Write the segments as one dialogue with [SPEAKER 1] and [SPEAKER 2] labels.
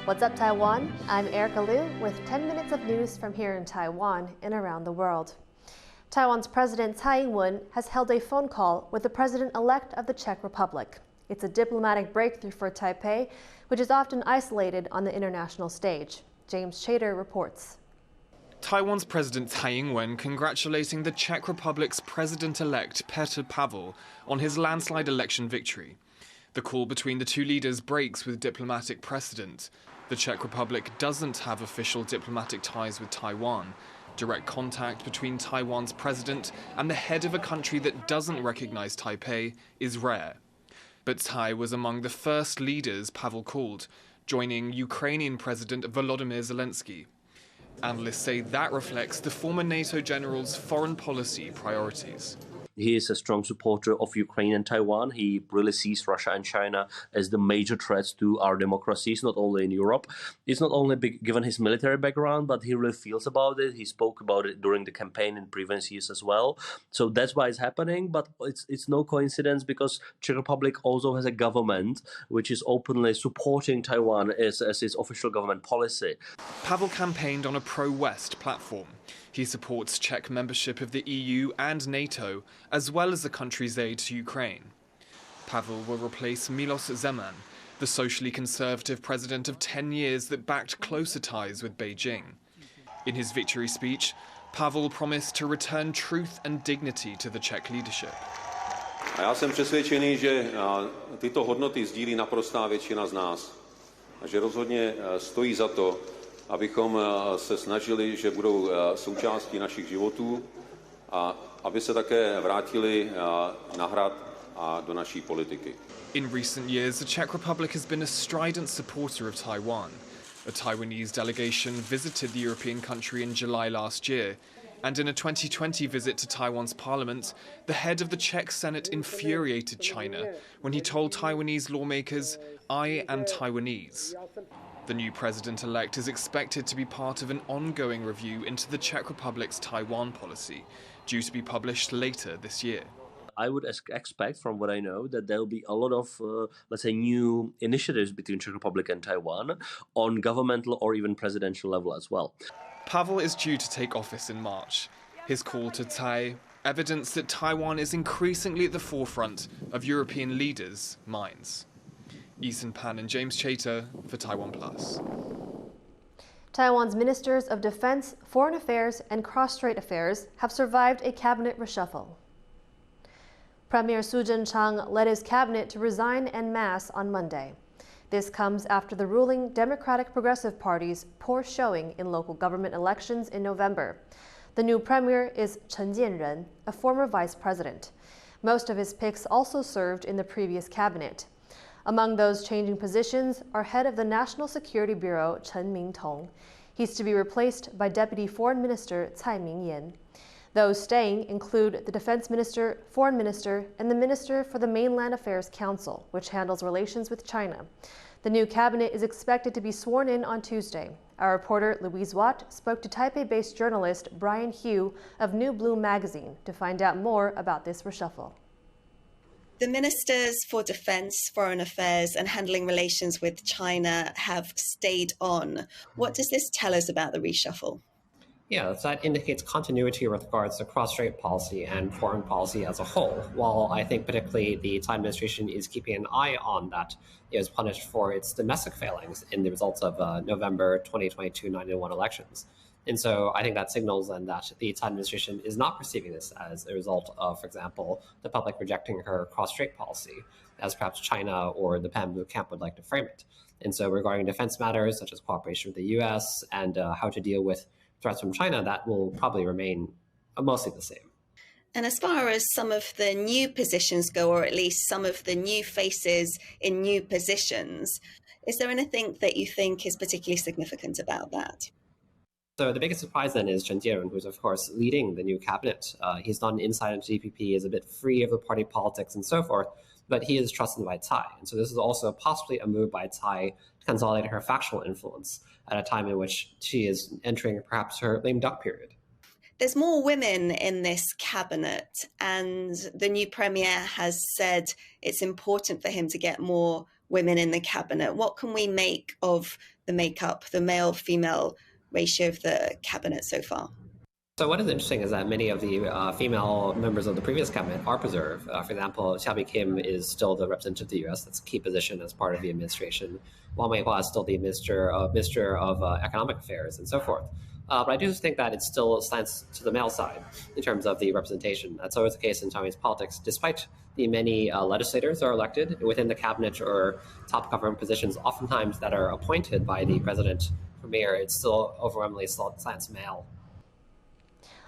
[SPEAKER 1] What's up, Taiwan? I'm Erika Liu with 10 minutes of news from here in Taiwan and around the world. Taiwan's President Tsai has held a phone call with the president-elect of the Czech Republic. It's a diplomatic breakthrough for Taipei, which is often isolated on the international stage. James Chater reports.
[SPEAKER 2] Taiwan's President Tsai Ing-wen congratulating the Czech Republic's President-elect Petr Pavel on his landslide election victory. The call between the two leaders breaks with diplomatic precedent. The Czech Republic doesn't have official diplomatic ties with Taiwan. Direct contact between Taiwan's president and the head of a country that doesn't recognize Taipei is rare. But Tsai was among the first leaders Pavel called, joining Ukrainian President Volodymyr Zelensky. Analysts say that reflects the former NATO general's foreign policy priorities.
[SPEAKER 3] He is a strong supporter of Ukraine and Taiwan. He really sees Russia and China as the major threats to our democracies, not only in Europe. It's not only given his military background, but he really feels about it. He spoke about it during the campaign in previous years as well. So that's why it's happening, but it's no coincidence because Czech Republic also has a government which is openly supporting Taiwan as its official government policy.
[SPEAKER 2] Pavel campaigned on a pro-West platform. He supports Czech membership of the EU and NATO, as well as the country's aid to Ukraine. Pavel will replace Miloš Zeman, the socially conservative president of 10 years that backed closer ties with Beijing. In his victory speech, Pavel promised to return truth and dignity to the Czech leadership.
[SPEAKER 4] A já jsem přesvědčený, že tyto hodnoty sdílí naprostá většina z nás. A že rozhodně stojí za to, abychom se snažili, že budou součástí našich životů a aby se také vrátili na hrad a do naší politiky.
[SPEAKER 2] In recent years, the Czech Republic has been a strident supporter of Taiwan. A Taiwanese delegation visited the European country in July last year, and in a 2020 visit to Taiwan's parliament, the head of the Czech Senate infuriated China when he told Taiwanese lawmakers, "I am Taiwanese." The new president-elect is expected to be part of an ongoing review into the Czech Republic's Taiwan policy, due to be published later this year.
[SPEAKER 3] I would expect, from what I know, that there will be a lot of, let's say, new initiatives between Czech Republic and Taiwan on governmental or even presidential level as well.
[SPEAKER 2] Pavel is due to take office in March. His call to Tsai, evidence that Taiwan is increasingly at the forefront of European leaders' minds. Ethan Pan and James Chater for TaiwanPlus.
[SPEAKER 1] Taiwan's ministers of defense, foreign affairs, and cross-strait affairs have survived a cabinet reshuffle. Premier Su Jin-chang led his cabinet to resign en masse on Monday. This comes after the ruling Democratic Progressive Party's poor showing in local government elections in November. The new premier is Chen Jianren, a former vice president. Most of his picks also served in the previous cabinet. Among those changing positions are head of the National Security Bureau, Chen Mingtong. He's to be replaced by Deputy Foreign Minister Tsai Ming-yen. Those staying include the Defense Minister, Foreign Minister, and the Minister for the Mainland Affairs Council, which handles relations with China. The new cabinet is expected to be sworn in on Tuesday. Our reporter Louise Watt spoke to Taipei-based journalist Brian Hugh of New Blue magazine to find out more about this reshuffle.
[SPEAKER 5] The ministers for defense, foreign affairs, and handling relations with China have stayed on. What does this tell us about the reshuffle?
[SPEAKER 6] Yeah, that indicates continuity with regards to cross-strait policy and foreign policy as a whole, while I think particularly the Tsai administration is keeping an eye on that. It was punished for its domestic failings in the results of November 2022 9-1 elections. And so I think that signals then that the Tsai administration is not perceiving this as a result of, for example, the public rejecting her cross-strait policy, as perhaps China or the Bamboo Camp would like to frame it. And so regarding defense matters, such as cooperation with the U.S. and how to deal with threats from China, that will probably remain mostly the same.
[SPEAKER 5] And as far as some of the new positions go, or at least some of the new faces in new positions, is there anything that you think is particularly significant about that?
[SPEAKER 6] So the biggest surprise then is Chen Jianren, who's of course leading the new cabinet. He's not an insider to DPP, is a bit free of the party politics and so forth, but he is trusted by Tsai. And so this is also possibly a move by Tsai to consolidate her factional influence at a time in which she is entering perhaps her lame duck period.
[SPEAKER 5] There's more women in this cabinet, and the new premier has said it's important for him to get more women in the cabinet. What can we make of makeup, the male-female ratio of the cabinet so far.
[SPEAKER 6] So what is interesting is that many of the female members of the previous cabinet are preserved. For example, Xiaobi Kim is still the representative of the U.S. That's a key position as part of the administration. Wang Weihua is still the Minister of Economic Affairs and so forth. But I do think that it still slants to the male side in terms of the representation. That's always the case in Taiwanese politics. Despite the many legislators that are elected within the cabinet or top government positions, oftentimes that are appointed by the president premier, it still overwhelmingly slants male.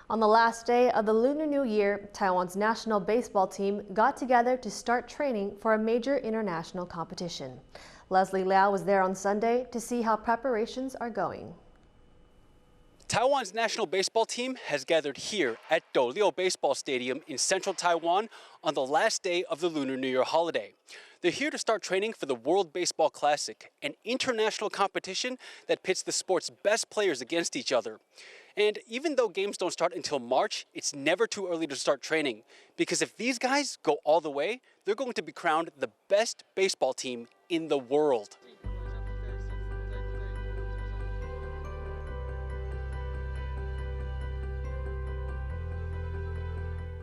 [SPEAKER 1] On the last day of the Lunar New Year, Taiwan's national baseball team got together to start training for a major international competition. Leslie Liao was there on Sunday to see how preparations are going.
[SPEAKER 7] Taiwan's national baseball team has gathered here at Douliu Baseball Stadium in central Taiwan on the last day of the Lunar New Year holiday. They're here to start training for the World Baseball Classic, an international competition that pits the sport's best players against each other. And even though games don't start until March, it's never too early to start training, because if these guys go all the way, they're going to be crowned the best baseball team in the world.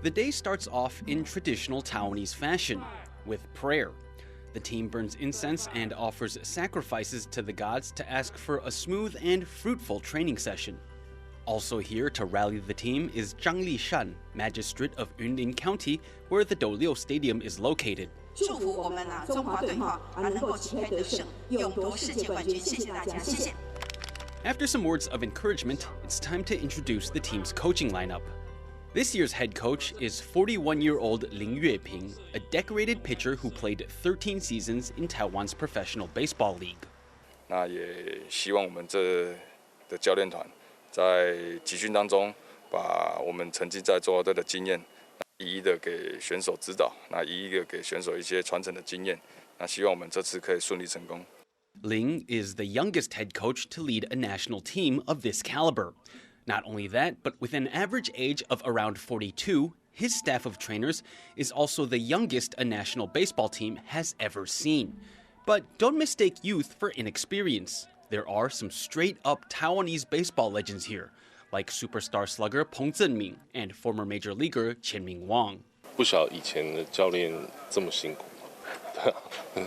[SPEAKER 7] The day starts off in traditional Taiwanese fashion, with prayer. The team burns incense and offers sacrifices to the gods to ask for a smooth and fruitful training session. Also here to rally the team is Zhang Lishan, magistrate of Yunlin County, where the Douliu Stadium is located. After some words of encouragement, it's time to introduce the team's coaching lineup. This year's head coach is 41-year-old Lin Yueping, a decorated pitcher who played 13 seasons in Taiwan's professional baseball league.
[SPEAKER 8] 那也希望我们这的教练团在集训当中，把我们曾经在中华队的经验，一一的给选手指导，那一一的给选手一些传承的经验。那希望我们这次可以顺利成功。
[SPEAKER 7] Ling is the youngest head coach to lead a national team of this caliber. Not only that, but with an average age of around 42, his staff of trainers is also the youngest a national baseball team has ever seen. But don't mistake youth for inexperience. There are some straight-up Taiwanese baseball legends here, like superstar slugger Peng Zhenming and former major leaguer Qianming Wang.
[SPEAKER 9] 不晓得以前的教练这么辛苦，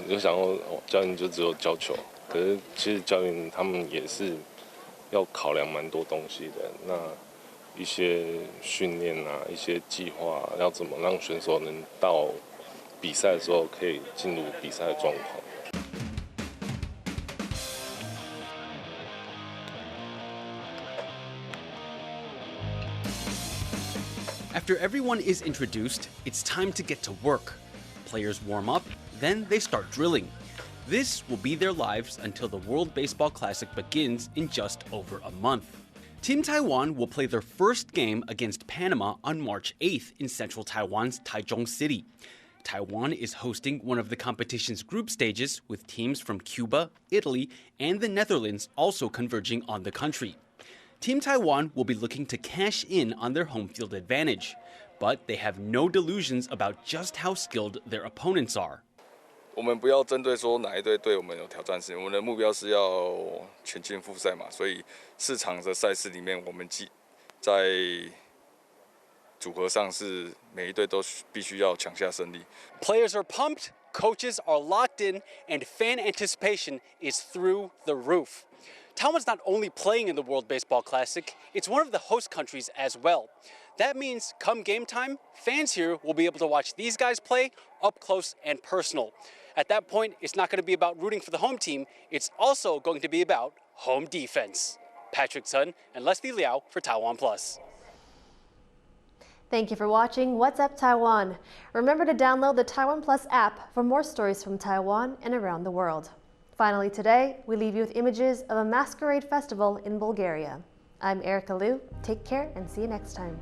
[SPEAKER 9] 就想说教练就只有教球，可是其实教练他们也是要考量蛮多东西的。那一些训练啊，一些计划，要怎么让选手能到比赛的时候可以进入比赛的状况。
[SPEAKER 7] After everyone is introduced, it's time to get to work. Players warm up, then they start drilling. This will be their lives until the World Baseball Classic begins in just over a month. Team Taiwan will play their first game against Panama on March 8th in central Taiwan's Taichung City. Taiwan is hosting one of the competition's group stages with teams from Cuba, Italy, and the Netherlands also converging on the country. Team Taiwan will be looking to cash in on their home field advantage, but they have no delusions about just how skilled their opponents are.
[SPEAKER 8] 我们不要针对说哪一队对我们有挑战性，我们的目标是要前进复赛嘛，所以4场的赛事里面，我们在组合上是每一队都必须要抢下胜利。
[SPEAKER 7] Players are pumped, coaches are locked in, and fan anticipation is through the roof. Taiwan's not only playing in the World Baseball Classic, it's one of the host countries as well. That means come game time, fans here will be able to watch these guys play up close and personal. At that point, it's not going to be about rooting for the home team, it's also going to be about home defense. Patrick Sun and Leslie Liao for TaiwanPlus.
[SPEAKER 1] Thank you for watching What's Up Taiwan. Remember to download the TaiwanPlus app for more stories from Taiwan and around the world. Finally today, we leave you with images of a masquerade festival in Bulgaria. I'm Erika Liu. Take care and see you next time.